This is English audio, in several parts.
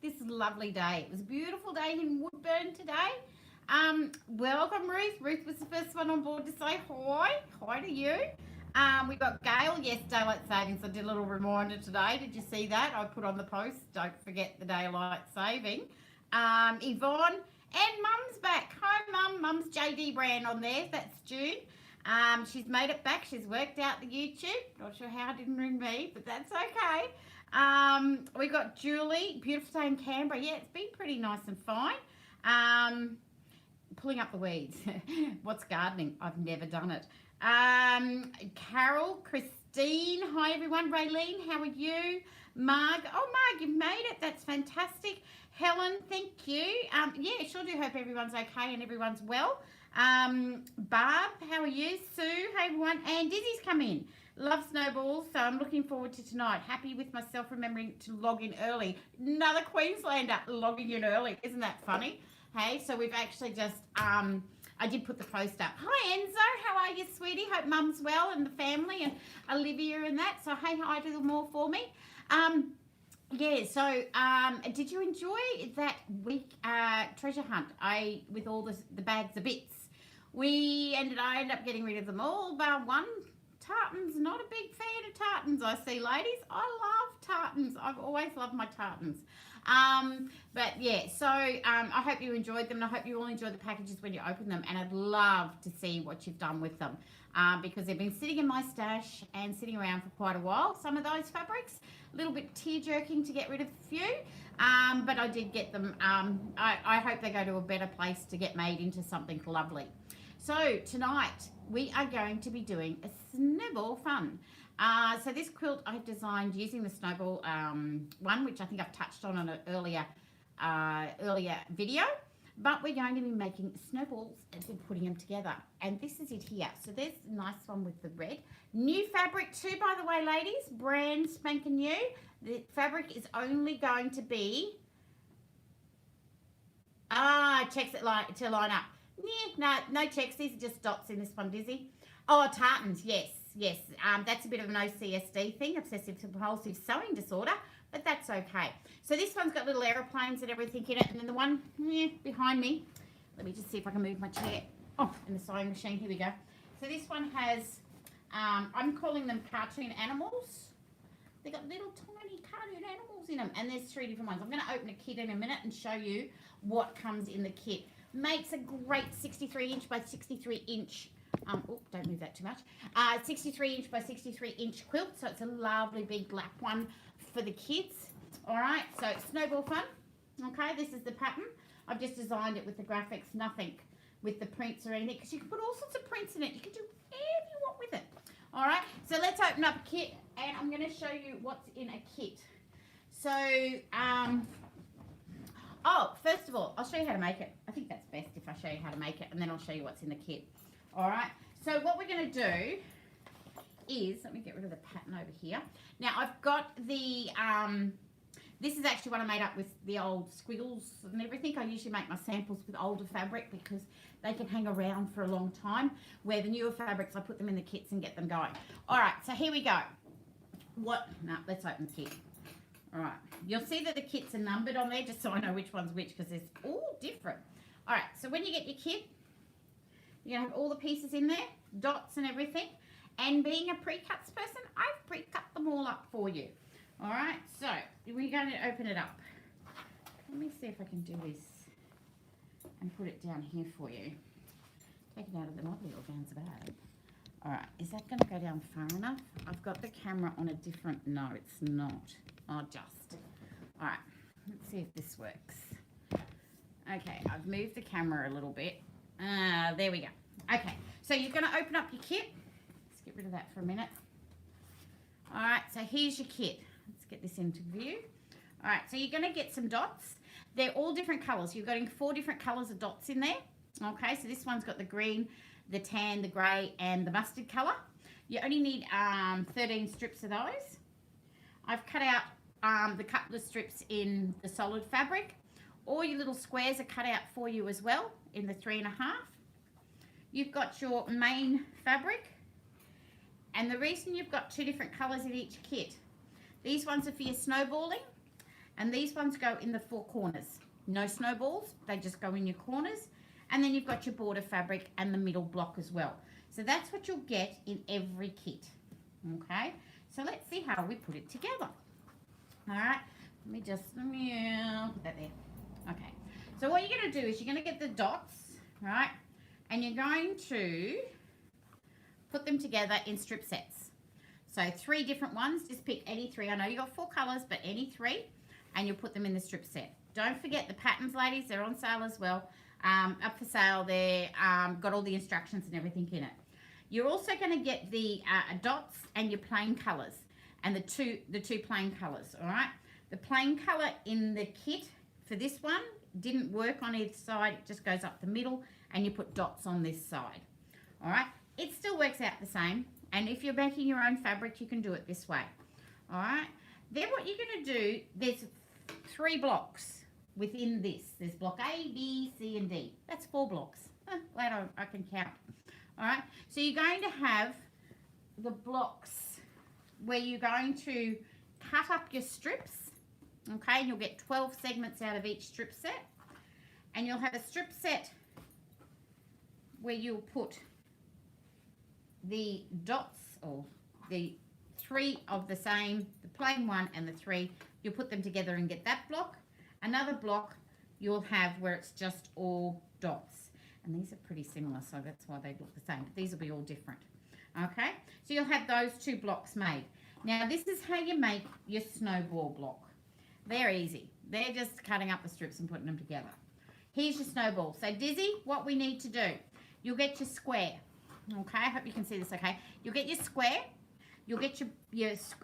this lovely day. It was a beautiful day in Woodburn today. Welcome, Ruth. Ruth was the first one on board to say hi. Hi to you. We got Gail. Yes, daylight savings. I did a little reminder today. Did you see that? I put on the post. Don't forget the daylight saving. Yvonne and Mum's back. Hi, Mum. Mum's JD brand on there. That's June. She's made it back. She's worked out the YouTube. Not sure how it didn't ring me, but that's okay. We got Julie, beautiful day in Canberra. Yeah, it's been pretty nice and fine. Pulling up the weeds. What's gardening? I've never done it. Carol, Christine, hi everyone. Raylene, how are you? Marg, oh Marg, you've made it. That's fantastic. Helen, thank you. Yeah, sure do hope everyone's okay and everyone's well. Barb, how are you? Sue, hey everyone. And Dizzy's come in. Love snowballs, so I'm looking forward to tonight. Happy with myself remembering to log in early. Another Queenslander logging in early. Isn't that funny? Hey, so we've actually just, I did put the post up. Hi Enzo, how are you, sweetie? Hope Mum's well and the family and Olivia and that. So hey, hi to them all for me. Yeah, so did you enjoy that week treasure hunt? With all the bags of bits. I ended up getting rid of them all, but one. Tartans, not a big fan of tartans, I see, ladies. I love tartans. I've always loved my tartans. But yeah, so I hope you enjoyed them, and I hope you all enjoy the packages when you open them, and I'd love to see what you've done with them because they've been sitting in my stash and sitting around for quite a while. Some of those fabrics, a little bit tear-jerking to get rid of a few, but I did get them. I hope they go to a better place to get made into something lovely. So tonight we are going to be doing a Snowball Fun. So this quilt I've designed using the Snowball one, which I think I've touched on an earlier video. But we're going to be making snowballs and putting them together. And this is it here. So there's a nice one with the red. New fabric too, by the way, ladies. Brand spanking new. The fabric is only going to be... checks it to line up. Yeah, no checks. These are just dots in this one, Dizzy. Oh, tartans, yes. That's a bit of an OCSD thing, obsessive compulsive sewing disorder, but that's okay. So this one's got little aeroplanes and everything in it, and then the one behind me, let me just see if I can move my chair. Oh, and the sewing machine, here we go. So this one has, I'm calling them cartoon animals. They've got little tiny cartoon animals in them, and there's 3 different ones. I'm going to open a kit in a minute and show you what comes in the kit. Makes a great 63 inch by 63 inch, don't move that too much, 63 inch by 63 inch quilt, so it's a lovely big lap one for the kids. All right, so Snowball Fun, okay, this is the pattern. I've just designed it with the graphics, nothing with the prints or anything, because you can put all sorts of prints in it. You can do whatever you want with it. All right, so let's open up a kit, and I'm going to show you what's in a kit. So, oh, first of all, I'll show you how to make it. I think that's best if I show you how to make it, and then I'll show you what's in the kit. All right, so what we're going to do is, let me get rid of the pattern over here. Now, I've got the, this is actually what I made up with the old squiggles and everything. I usually make my samples with older fabric because they can hang around for a long time, where the newer fabrics, I put them in the kits and get them going. All right, so here we go. Let's open the kit. All right, you'll see that the kits are numbered on there just so I know which one's which because it's all different. All right, so when you get your kit, you're going to have all the pieces in there, dots and everything. And being a pre-cuts person, I've pre-cut them all up for you. All right, so we're going to open it up. Let me see if I can do this and put it down here for you. Take it out of the lovely organza bag. All right, is that going to go down far enough? I've got the camera on a different, no, it's not. I'll adjust. All right, let's see if this works. Okay, I've moved the camera a little bit. There we go. Okay, so you're going to open up your kit. Let's get rid of that for a minute. All right, so here's your kit. Let's get this into view. All right, so you're going to get some dots. They're all different colours. You've got 4 different colours of dots in there. Okay, so this one's got the green, the tan, the grey, and the mustard colour. You only need 13 strips of those. I've cut out the couple of strips in the solid fabric. All your little squares are cut out for you as well in the 3.5. You've got your main fabric, and the reason you've got 2 different colours in each kit, these ones are for your snowballing, And these ones go in the 4 corners. No snowballs, they just go in your corners. And then you've got your border fabric and the middle block as well. So that's what you'll get in every kit. Okay, so let's see how we put it together. All right, let me put that there. Okay, so what you're going to do is you're going to get the dots, right? And you're going to put them together in strip sets. So 3 different ones, just pick any 3. I know you got 4 colors, but any 3, and you'll put them in the strip set. Don't forget the patterns, ladies, they're on sale as well. Up for sale there, got all the instructions and everything in it. You're also going to get the dots and your plain colors, and the two plain colors. All right, the plain color in the kit for this one didn't work on either side. It just goes up the middle, and you put dots on this side. All right, it still works out the same, and if you're making your own fabric, you can do it this way. All right, then what you're going to do, there's 3 blocks within this. There's block A, B, C, and D. That's 4 blocks. Glad I can count. All right, so you're going to have the blocks where you're going to cut up your strips, okay, and you'll get 12 segments out of each strip set, and you'll have a strip set where you'll put the dots, or the 3 of the same, the plain one and the 3, you'll put them together and get that block. Another block you'll have where it's just all dots. And these are pretty similar, so that's why they look the same. But these will be all different. Okay? So you'll have those 2 blocks made. Now, this is how you make your snowball block. They're easy. They're just cutting up the strips and putting them together. Here's your snowball. So, Dizzy, what we need to do, you'll get your square. Okay? I hope you can see this okay. You'll get your square. You'll get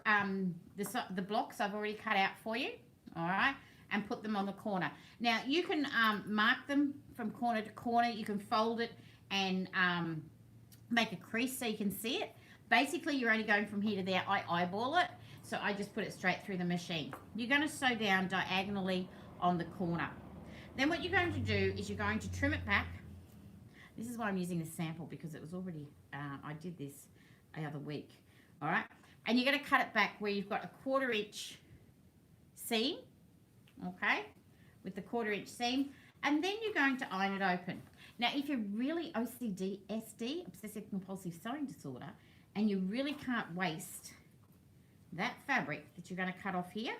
the blocks I've already cut out for you. All right? And put them on the corner. Now, you can mark them from corner to corner. You can fold it and make a crease so you can see it. Basically, you're only going from here to there. I eyeball it, so I just put it straight through the machine. You're going to sew down diagonally on the corner. Then what you're going to do is you're going to trim it back. This is why I'm using the sample, because it was already, I did this the other week. All right? And you're going to cut it back where you've got a 1/4 inch seam. Okay, with the 1/4 inch seam, and then you're going to iron it open. Now, if you're really OCD, SD, obsessive compulsive sewing disorder, and you really can't waste that fabric that you're going to cut off here,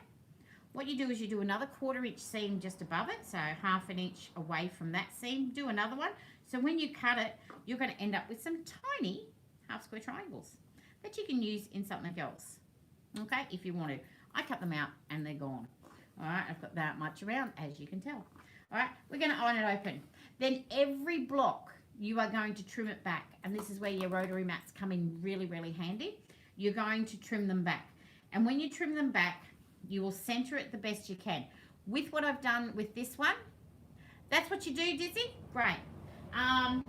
what you do is you do another 1/4 inch seam just above it, so 1/2 inch away from that seam, do another one. So when you cut it, you're going to end up with some tiny 1/2 square triangles that you can use in something else, okay, if you want to. I cut them out and they're gone. All right, I've got that much around, as you can tell. All right, we're going to iron it open. Then every block, you are going to trim it back. And this is where your rotary mats come in really, really handy. You're going to trim them back. And when you trim them back, you will center it the best you can. With what I've done with this one, that's what you do, Dizzy? Great. I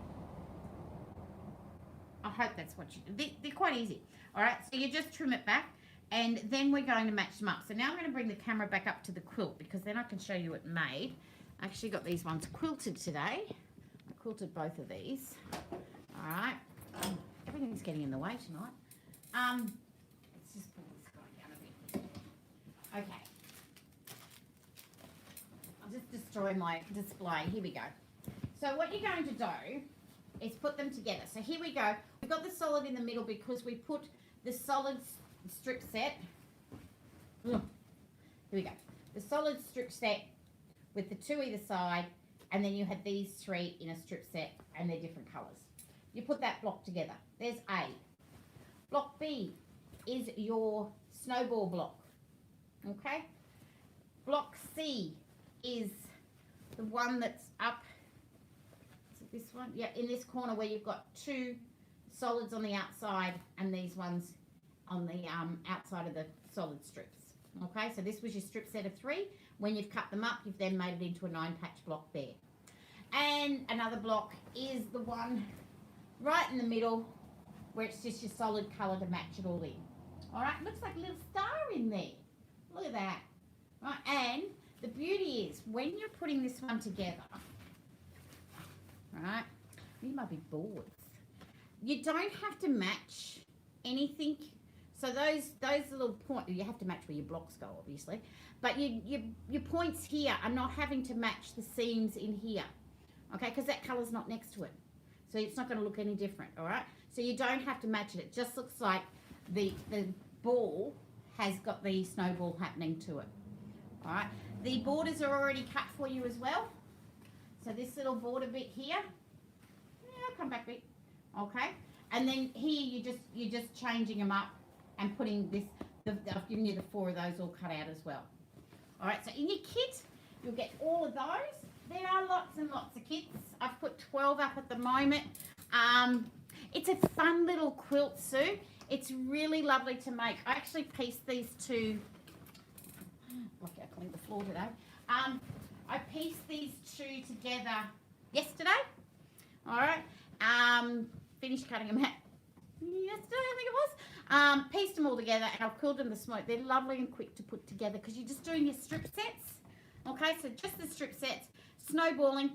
hope that's what you do. They're quite easy. All right, so you just trim it back. And then we're going to match them up. So now I'm going to bring the camera back up to the quilt, because then I can show you it made. I actually got these ones quilted today. I quilted both of these. All right. Everything's getting in the way tonight. Let's just pull this guy down a bit. Okay. I'll just destroy my display. Here we go. So what you're going to do is put them together. So here we go. We've got the solid in the middle because we put the solid strip set. Here we go. The solid strip set with the 2 either side, and then you had these 3 in a strip set, and they're different colours. You put that block together. There's A. Block B is your snowball block. Okay? Block C is the one that's up. Is it this one? Yeah, in this corner where you've got 2 solids on the outside and these ones on the outside of the solid strips. Okay, so this was your strip set of 3. When you've cut them up, you've then made it into a 9-patch block there. And another block is the one right in the middle where it's just your solid colour to match it all in. All right, looks like a little star in there. Look at that. Right, and the beauty is when you're putting this one together, right, you might be bored. You don't have to match anything So those little points, you have to match where your blocks go, obviously. But your points here are not having to match the seams in here, okay? Because that colour's not next to it. So it's not going to look any different, all right? So you don't have to match it. It just looks like the ball has got the snowball happening to it, all right? The borders are already cut for you as well. So this little border bit here, yeah, come back a bit, okay? And then here you're just changing them up and putting this, I've given you the 4 of those all cut out as well. All right, so in your kit, you'll get all of those. There are lots and lots of kits. I've put 12 up at the moment. It's a fun little quilt, Sue. It's really lovely to make. I actually pieced these two, lucky I cleaned the floor today. I pieced these two together yesterday. All right, finished cutting them out yesterday, I think it was. Pieced them all together and I've quilted them this morning. They're lovely and quick to put together because you're just doing your strip sets. Okay, so just the strip sets, snowballing,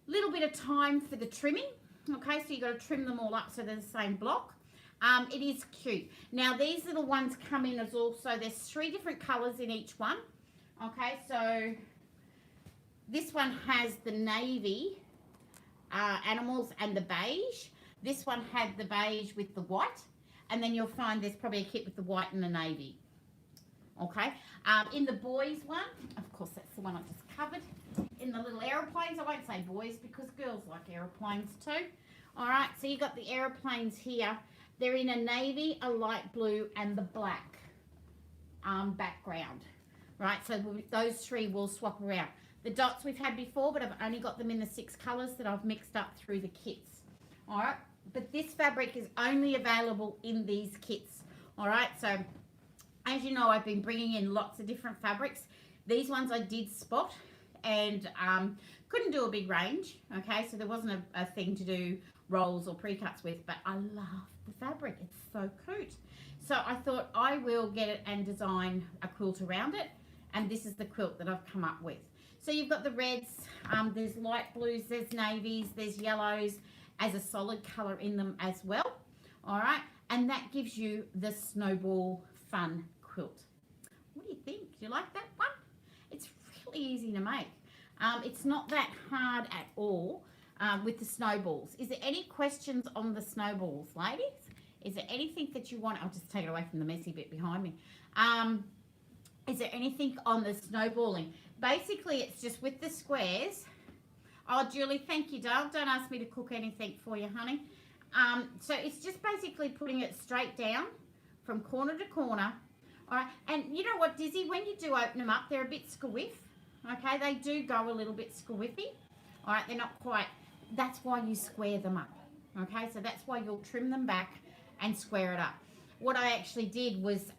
little bit of time for the trimming. Okay, so you've got to trim them all up so they're the same block. It is cute. Now these little ones come in as also, there's 3 different colours in each one. Okay, so this one has the navy animals and the beige. This one had the beige with the white. And then you'll find there's probably a kit with the white and the navy. Okay. In the boys one, of course, that's the one I just covered. In the little aeroplanes, I won't say boys because girls like aeroplanes too. All right. So you got the aeroplanes here. They're in a navy, a light blue, and the black background. Right. So those 3 will swap around. The dots we've had before, but I've only got them in the 6 colours that I've mixed up through the kits. All right. But this fabric is only available in these kits. All right, so as you know, I've been bringing in lots of different fabrics. These ones I did spot and couldn't do a big range. Okay, so there wasn't a thing to do rolls or pre-cuts with, but I love the fabric. It's so cute. So I thought I will get it and design a quilt around it. And this is the quilt that I've come up with. So you've got the reds, there's light blues, there's navies, there's yellows, as a solid colour in them as well. All right, and that gives you the Snowball Fun quilt. What do you think? Do you like that one? It's really easy to make. It's not that hard at all with the snowballs. Is there any questions on the snowballs, ladies? Is there anything that you want? I'll just take it away from the messy bit behind me. Is there anything on the snowballing? Basically, it's just with the squares. Oh, Julie, thank you, darling. Don't ask me to cook anything for you, honey. So it's just basically putting it straight down from corner to corner. All right, and you know what, Dizzy? When you do open them up, they're a bit squiff. Okay, they do go a little bit squiffy. All right, they're not quite. That's why you square them up. Okay, so that's why you'll trim them back and square it up. What I actually did was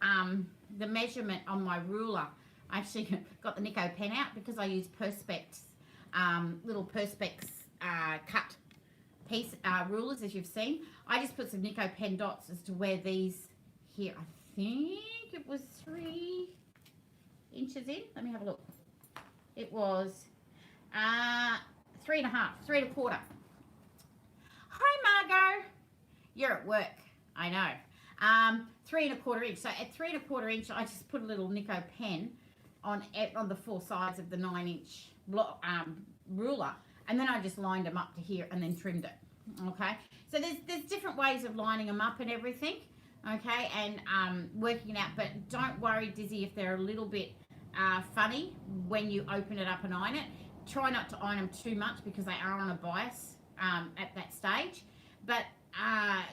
the measurement on my ruler. I actually got the Nico pen out because I use Perspex. Little Perspex cut piece rulers, as you've seen. I just put some Nico pen dots as to where these here, I think it was 3 inches in. Let me have a look. It was 3 1/4. Hi, Margot. You're at work. I know. 3 1/4 inch. So at 3 1/4 inch, I just put a little Nico pen on the 4 sides of the 9-inch block, ruler, and then I just lined them up to here and then trimmed it. Okay, so there's different ways of lining them up and everything. Okay, and working it out, but don't worry, Dizzy, if they're a little bit funny when you open it up and iron it. Try not to iron them too much because they are on a bias at that stage. But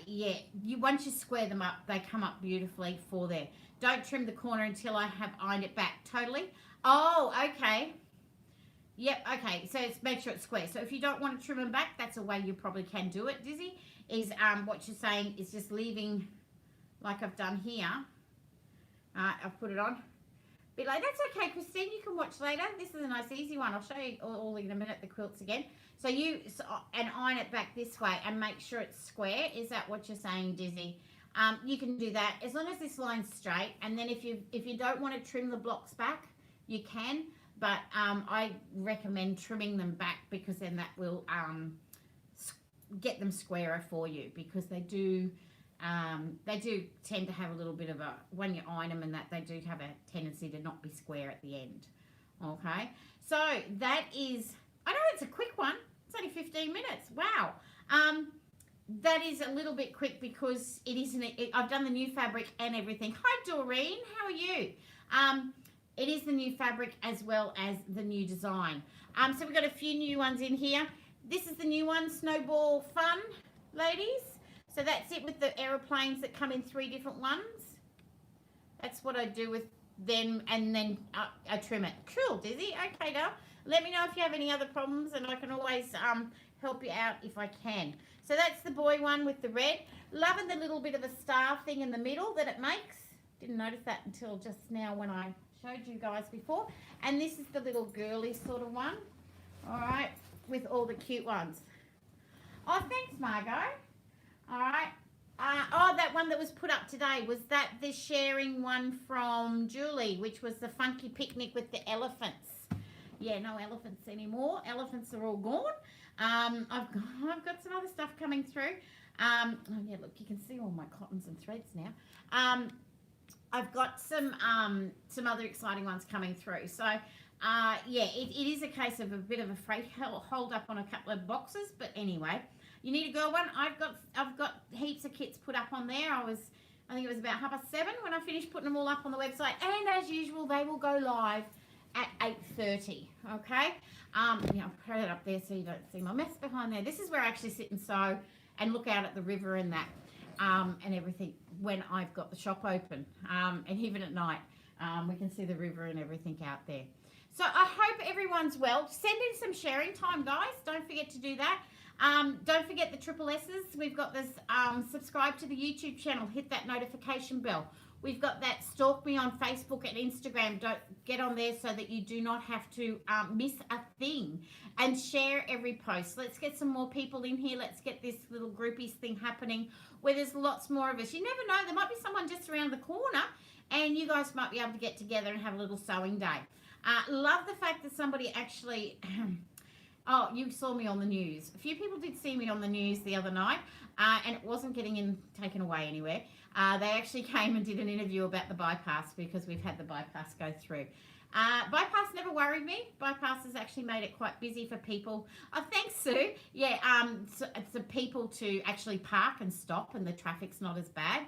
yeah, once you square them up, they come up beautifully for there. Don't trim the corner until I have ironed it back totally. Oh, okay. Yep, okay, so make sure it's square. So if you don't want to trim them back, that's a way you probably can do it, Dizzy, is what you're saying is just leaving, like I've done here. I've put it on. Be like, that's okay, Christine, you can watch later. This is a nice easy one. I'll show you all in a minute, the quilts again. So and iron it back this way and make sure it's square. Is that what you're saying, Dizzy? You can do that as long as this line's straight. And then if you don't want to trim the blocks back, you can. But I recommend trimming them back because then that will get them squarer for you, because they do They do tend to have a little bit of a, when you iron them and that, they do have a tendency to not be square at the end. Okay, so that is, I know it's a quick one. It's only 15 minutes. Wow. That is a little bit quick because it isn't. I've done the new fabric and everything. Hi, Doreen. How are you? It is the new fabric as well as the new design. So we've got a few new ones in here. This is the new one, Snowball Fun, ladies. So that's it with the aeroplanes that come in 3 different ones. That's what I do with them, and then I trim it. Cool, Dizzy. Okay, now let me know if you have any other problems, and I can always help you out if I can. So that's the boy one with the red. Loving the little bit of a star thing in the middle that it makes. Didn't notice that until just now when I showed you guys before. And this is the little girly sort of one. All right, with all the cute ones. Oh, thanks, Margot. All right. Oh, that one that was put up today, was that the sharing one from Julie, which was the funky picnic with the elephants. Yeah, no elephants anymore. Elephants are all gone. I've got some other stuff coming through. Oh yeah, look, you can see all my cottons and threads now. I've got some other exciting ones coming through. So yeah, it is a case of a bit of a freight hold up on a couple of boxes, but anyway, you need a girl one. I've got heaps of kits put up on there. I think it was about 7:30 when I finished putting them all up on the website, and as usual, they will go live at 8:30. Okay. Yeah, I'll put it up there so you don't see my mess behind there. This is where I actually sit and sew and look out at the river and that, and everything when I've got the shop open, and even at night, we can see the river and everything out there. So I hope everyone's well. Send in some sharing time, guys. Don't forget to do that. Don't forget the triple S's. We've got this, subscribe to the YouTube channel. Hit that notification bell. We've got that stalk me on Facebook and Instagram. Don't get on there so that you do not have to miss a thing, and share every post. Let's get some more people in here. Let's get this little groupies thing happening where there's lots more of us. You never know. There might be someone just around the corner and you guys might be able to get together and have a little sewing day. Love the fact that somebody actually... Oh, you saw me on the news. A few people did see me on the news the other night, and it wasn't getting taken away anywhere. They actually came and did an interview about the bypass, because we've had the bypass go through. Bypass never worried me. Bypass has actually made it quite busy for people. Oh, thanks, Sue. Yeah, so it's the people to actually park and stop, and the traffic's not as bad.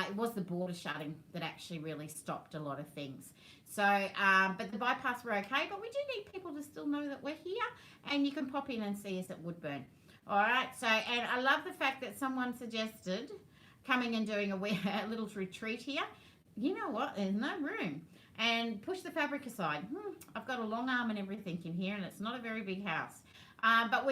It was the border shutting that actually really stopped a lot of things. So, but the bypass were okay, but we do need people to still know that we're here, and you can pop in and see us at Woodburn. All right, so, and I love the fact that someone suggested coming and doing a little retreat here. You know what, there's no room. And push the fabric aside. I've got a long arm and everything in here, and it's not a very big house. But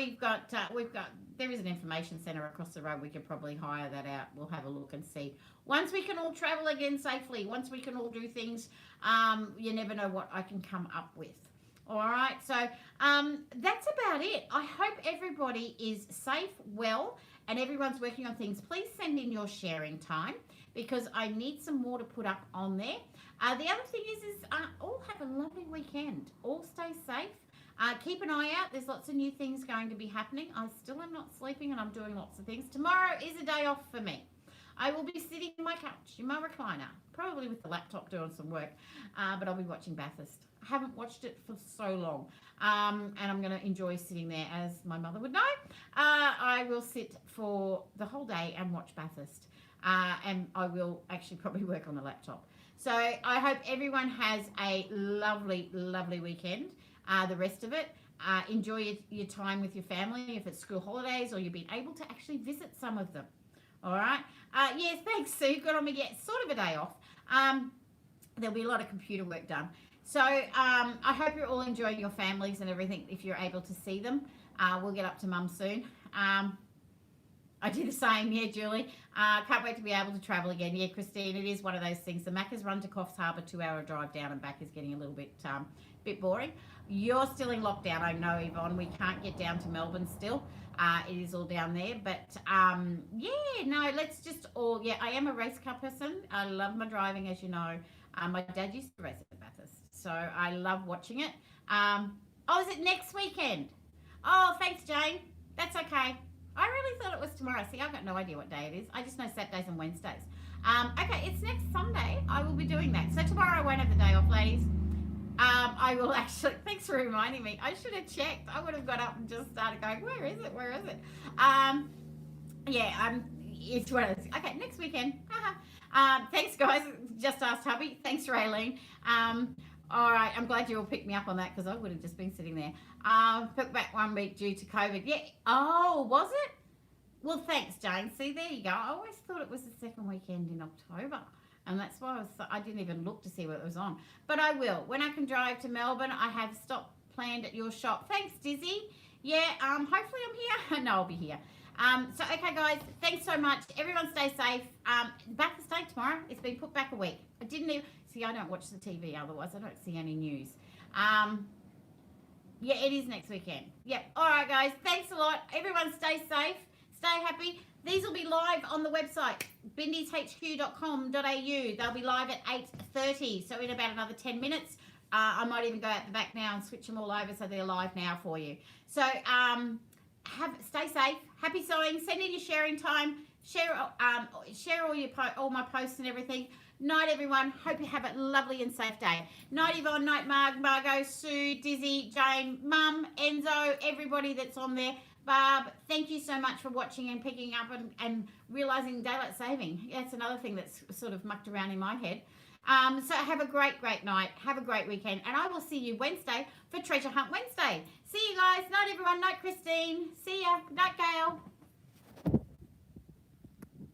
there is an information centre across the road. We could probably hire that out. We'll have a look and see. Once we can all travel again safely, once we can all do things, you never know what I can come up with. All right, so that's about it. I hope everybody is safe, well, and everyone's working on things. Please send in your sharing time, because I need some more to put up on there. The other thing is all have a lovely weekend. All stay safe. Keep an eye out. There's lots of new things going to be happening. I still am not sleeping, and I'm doing lots of things. Tomorrow is a day off for me. I will be sitting in my couch, in my recliner, probably with the laptop doing some work, but I'll be watching Bathurst. I haven't watched it for so long, and I'm going to enjoy sitting there, as my mother would know. I will sit for the whole day and watch Bathurst, and I will actually probably work on the laptop. So I hope everyone has a lovely, lovely weekend. The rest of it, enjoy your time with your family, if it's school holidays or you've been able to actually visit some of them. All right. Yes, thanks, Sue. Good on me. Yeah, sort of a day off. There'll be a lot of computer work done. So I hope you're all enjoying your families and everything if you're able to see them. We'll get up to Mum soon. I do the same, yeah, Julie. Can't wait to be able to travel again. Yeah, Christine, it is one of those things. The Macca's run to Coffs Harbour, 2-hour drive down and back is getting a little bit boring. You're still in lockdown, I know, Yvonne. We can't get down to Melbourne still. It is all down there. But, yeah, no, let's just all, yeah, I am a race car person. I love my driving, as you know. My dad used to race at Bathurst, so I love watching it. Oh, is it next weekend? Oh, thanks, Jane. That's okay. I really thought it was tomorrow. See, I've got no idea what day it is. I just know Saturdays and Wednesdays. Okay, it's next Sunday. I will be doing that. So tomorrow I won't have the day off, ladies. I will actually, thanks for reminding me. I should have checked. I would have got up and just started going, where is it? Where is it? Yeah, it's one of those. Okay, next weekend. Thanks, guys. Just asked hubby. Thanks, Raylene. All right, I'm glad you all picked me up on that because I would have just been sitting there. Took back 1 week due to COVID. Yeah. Oh, was it? Well, thanks, Jane. See, there you go. I always thought it was the second weekend in October. And that's why I didn't even look to see what it was on. But I will. When I can drive to Melbourne, I have stopped planned at your shop. Thanks, Dizzy. Yeah, hopefully I'm here. No, I'll be here. Okay, guys, thanks so much. Everyone stay safe. Back to stay tomorrow. It's been put back a week. I didn't even... See, I don't watch the TV otherwise. I don't see any news. Yeah, it is next weekend. Yep. All right, guys. Thanks a lot. Everyone stay safe. Stay happy. These will be live on the website, bindishq.com.au. They'll be live at 8:30, so in about another 10 minutes. I might even go out the back now and switch them all over so they're live now for you. So stay safe. Happy sewing. Send in your sharing time. Share all my posts and everything. Night, everyone. Hope you have a lovely and safe day. Night, Yvonne. Night, Margot, Sue, Dizzy, Jane, Mum, Enzo, everybody that's on there. Barb, thank you so much for watching and picking up and realising daylight saving. That's another thing that's sort of mucked around in my head. So have a great night. Have a great weekend. And I will see you Wednesday for Treasure Hunt Wednesday. See you guys. Night, everyone. Night, Christine. See ya. Night, Gail.